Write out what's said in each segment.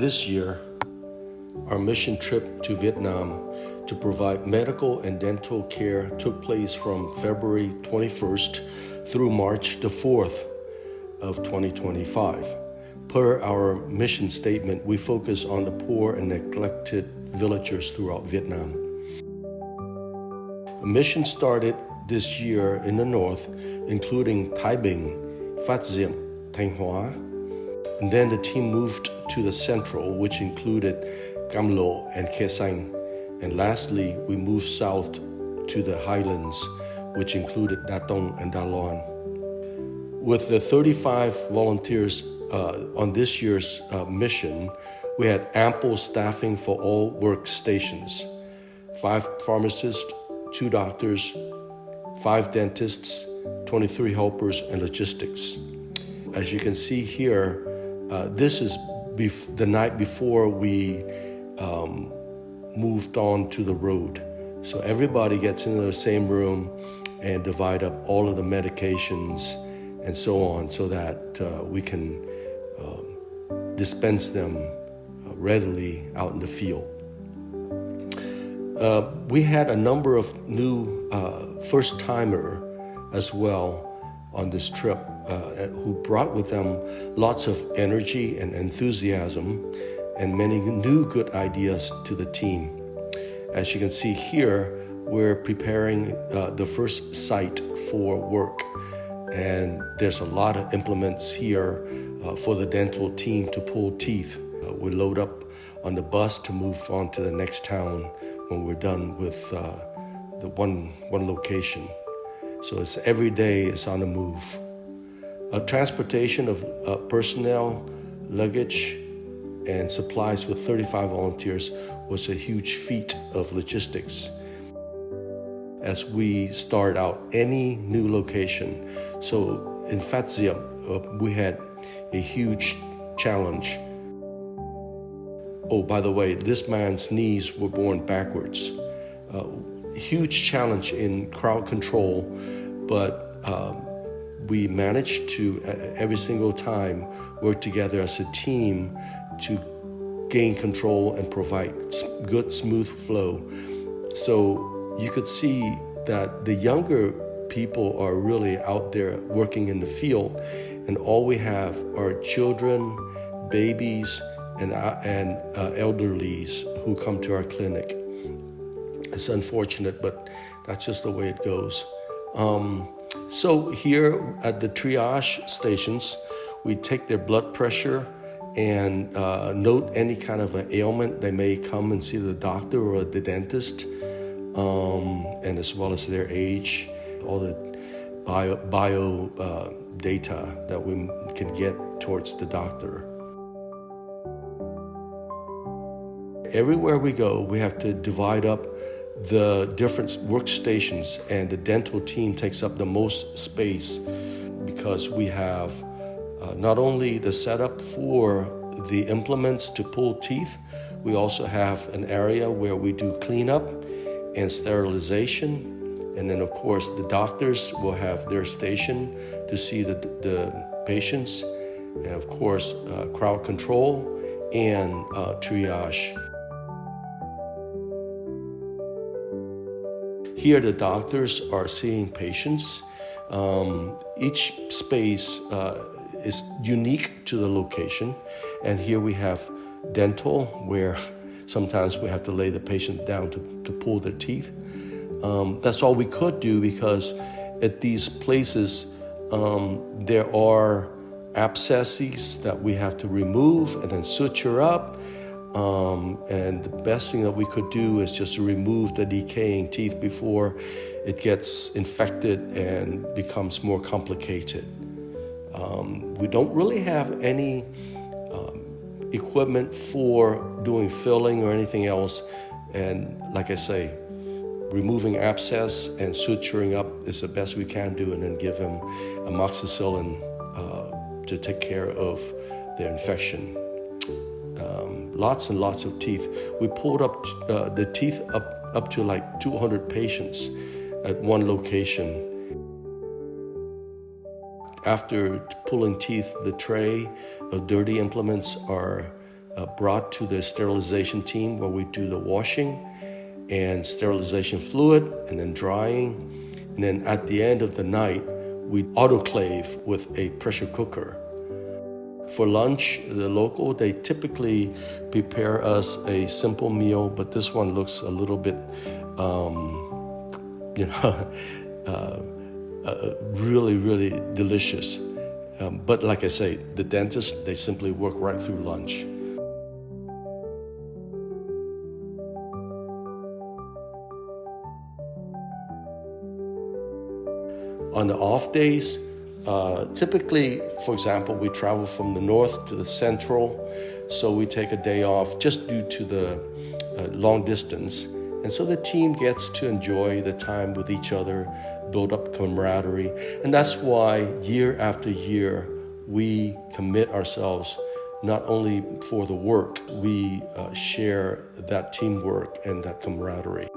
This year, our mission trip to Vietnam to provide medical and dental care took place from February 21st through March the 4th of 2025. Per our mission statement, we focus on the poor and neglected villagers throughout Vietnam. The mission started this year in the north, including Thái Bình, Phát Diệm, Thanh Hóa, and then the team moved to the central, which included Cam Lo and Khe Sanh. And lastly, we moved south to the highlands, which included Datong and Da Loan. With the 35 volunteers on this year's mission, we had ample staffing for all workstations: 5 pharmacists, 2 doctors, 5 dentists, 23 helpers, and logistics. As you can see here, this is the night before we moved on to the road. So everybody gets into the same room and divide up all of the medications and so on, so that we can dispense them readily out in the field. We had a number of new first-timer as well on this trip who brought with them lots of energy and enthusiasm and many new good ideas to the team. As you can see here, we're preparing the first site for work, and there's a lot of implements here for the dental team to pull teeth. We load up on the bus to move on to the next town when we're done with the one location. So it's every day it's on the move. Transportation of personnel, luggage, and supplies with 35 volunteers was a huge feat of logistics as we start out any new location. So in Phát Diệm, we had a huge challenge. Oh, by the way, this man's knees were born backwards. Huge challenge in crowd control, but we managed to, every single time, work together as a team to gain control and provide good, smooth flow. So you could see that the younger people are really out there working in the field, and all we have are children, babies, and elderlies who come to our clinic. It's unfortunate, but that's just the way it goes. So here at the triage stations, we take their blood pressure and note any kind of an ailment. They may come and see the doctor or the dentist, and as well as their age, all the bio data that we can get towards the doctor. Everywhere we go, we have to divide up the different workstations, and the dental team takes up the most space because we have not only the setup for the implements to pull teeth, we also have an area where we do cleanup and sterilization. And then, of course, the doctors will have their station to see the patients, and of course, crowd control and triage. Here, the doctors are seeing patients. Each space is unique to the location. And here we have dental, where sometimes we have to lay the patient down to pull their teeth. That's all we could do, because at these places, there are abscesses that we have to remove and then suture up. And the best thing that we could do is just to remove the decaying teeth before it gets infected and becomes more complicated. We don't really have any equipment for doing filling or anything else. And like I say, removing abscess and suturing up is the best we can do, and then give them amoxicillin to take care of their infection. Lots and lots of teeth. We pulled up the teeth up to like 200 patients at one location. After pulling teeth, the tray of dirty implements are brought to the sterilization team where we do the washing and sterilization fluid and then drying. And then at the end of the night, we autoclave with a pressure cooker. For lunch, the local, they typically prepare us a simple meal, but this one looks a little bit, really, really delicious. But like I say, the dentists, they simply work right through lunch. On the off days, typically, for example, we travel from the north to the central, so we take a day off just due to the long distance. And so the team gets to enjoy the time with each other, build up camaraderie. And that's why year after year, we commit ourselves not only for the work, we share that teamwork and that camaraderie.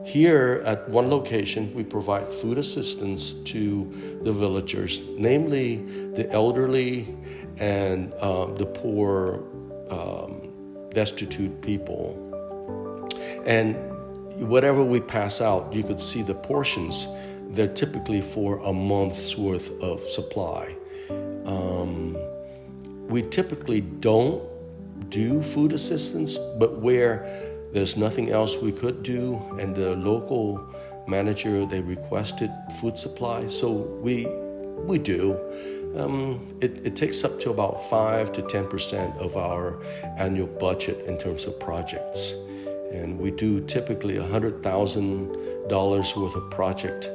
Here at one location, we provide food assistance to the villagers, namely the elderly and the poor, destitute people. And whatever we pass out, you could see the portions. They're typically for a month's worth of supply. We typically don't do food assistance, but where there's nothing else we could do, and the local manager, they requested food supply, so we do. It takes up to about 5 to 10% of our annual budget in terms of projects. And we do typically $100,000 worth of project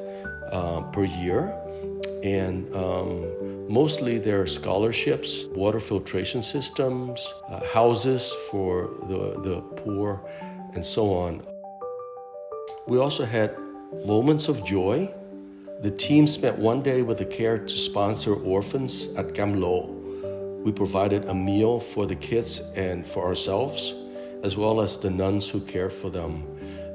per year. And mostly there are scholarships, water filtration systems, houses for the poor, and so on. We also had moments of joy. The team spent one day with the Care to sponsor orphans at Cam Lo. We provided a meal for the kids and for ourselves, as well as the nuns who cared for them.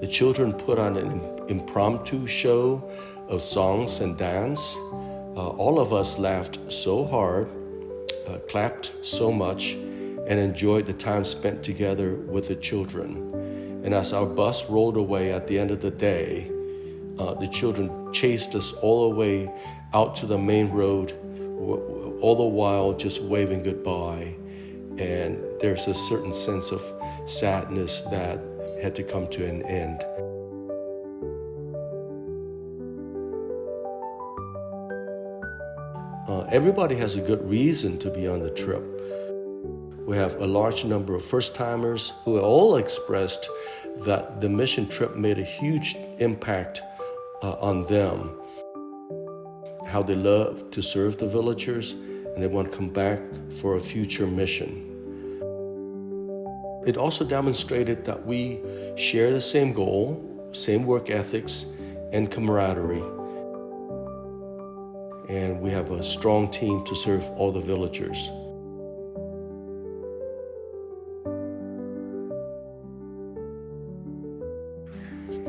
The children put on an impromptu show of songs and dance. All of us laughed so hard, clapped so much, and enjoyed the time spent together with the children. And as our bus rolled away at the end of the day, the children chased us all the way out to the main road, all the while just waving goodbye. And there's a certain sense of sadness that had to come to an end. Everybody has a good reason to be on the trip. We have a large number of first-timers who all expressed that the mission trip made a huge impact on them, how they love to serve the villagers, and they want to come back for a future mission. It also demonstrated that we share the same goal, same work ethics, and camaraderie. And we have a strong team to serve all the villagers.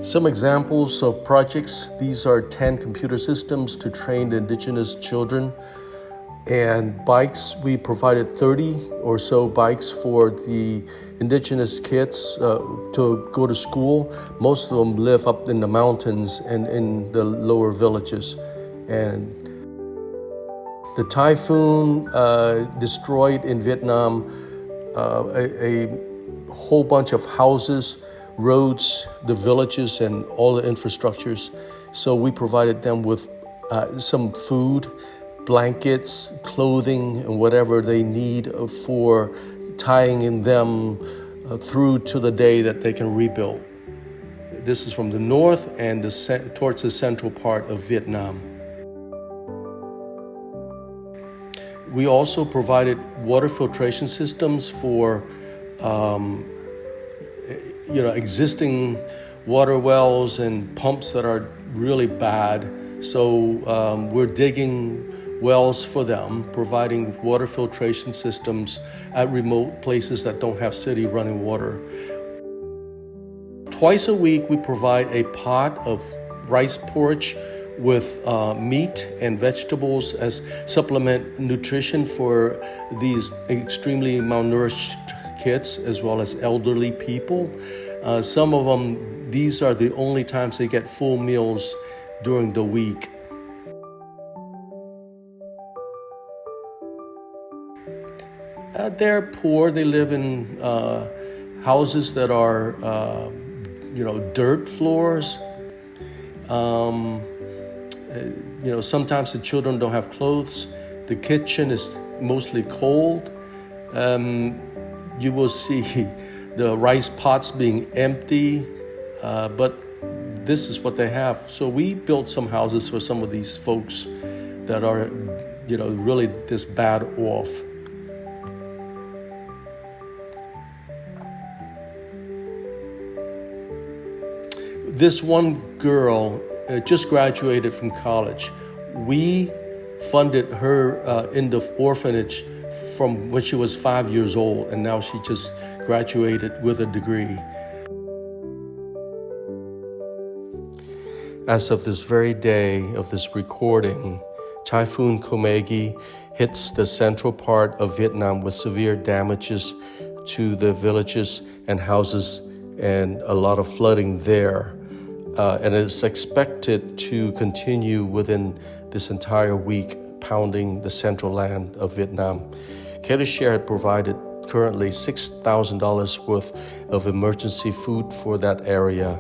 Some examples of projects. These are 10 computer systems to train the indigenous children. And bikes, we provided 30 or so bikes for the indigenous kids to go to school. Most of them live up in the mountains and in the lower villages. And the typhoon destroyed in Vietnam a whole bunch of houses, roads, the villages, and all the infrastructures. So we provided them with some food, blankets, clothing, and whatever they need for tying in them through to the day that they can rebuild. This is from the north and towards the central part of Vietnam. We also provided water filtration systems for existing water wells and pumps that are really bad. So we're digging wells for them, providing water filtration systems at remote places that don't have city running water. Twice a week, we provide a pot of rice porridge with meat and vegetables as supplement nutrition for these extremely malnourished kids as well as elderly people. Some of them, these are the only times they get full meals during the week. They're poor. They live in houses that are, dirt floors. Sometimes the children don't have clothes. The kitchen is mostly cold. You will see the rice pots being empty, but this is what they have. So we built some houses for some of these folks that are, really this bad off. This one girl just graduated from college. We funded her in the orphanage from when she was 5 years old, and now she just graduated with a degree. As of this very day of this recording, Typhoon Komagi hits the central part of Vietnam with severe damages to the villages and houses and a lot of flooding there. And it's expected to continue within this entire week, pounding the central land of Vietnam. Care2Share had provided currently $6,000 worth of emergency food for that area.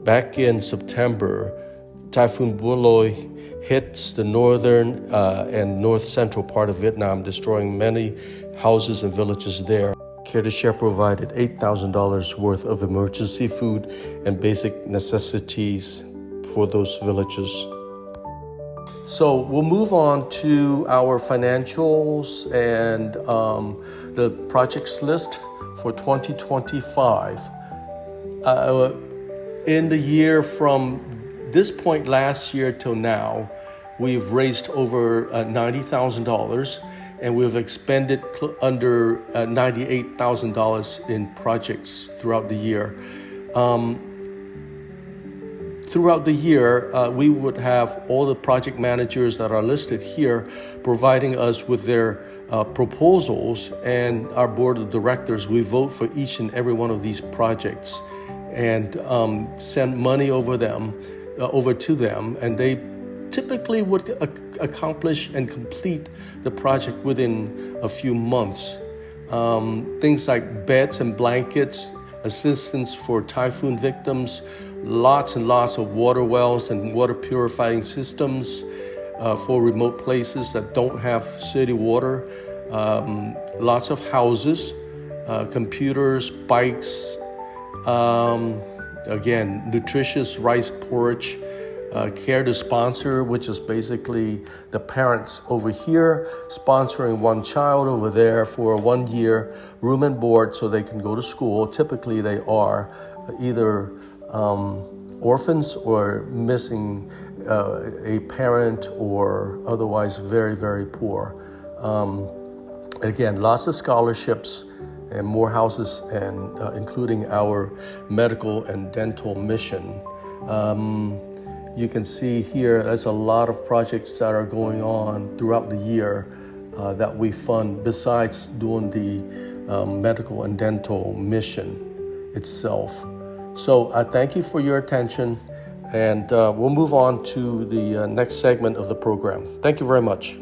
Back in September, Typhoon Bui hits the northern and north central part of Vietnam, destroying many houses and villages there. Care2Share provided $8,000 worth of emergency food and basic necessities for those villages. So we'll move on to our financials and the projects list for 2025. In the year from this point last year till now, we've raised over $90,000. And we've expended under $98,000 in projects throughout the year. Throughout the year, we would have all the project managers that are listed here providing us with their proposals, and our board of directors, we vote for each and every one of these projects and send money over to them, and they typically would accomplish and complete the project within a few months. Things like beds and blankets, assistance for typhoon victims, lots and lots of water wells and water purifying systems for remote places that don't have city water, lots of houses, computers, bikes, again, nutritious rice porridge, Care2Sponsor, which is basically the parents over here sponsoring one child over there for 1 year room and board so they can go to school. Typically they are either orphans or missing a parent or otherwise very, very poor. Again, lots of scholarships and more houses, and including our medical and dental mission. You can see here, there's a lot of projects that are going on throughout the year that we fund besides doing the medical and dental mission itself. So I thank you for your attention, and we'll move on to the next segment of the program. Thank you very much.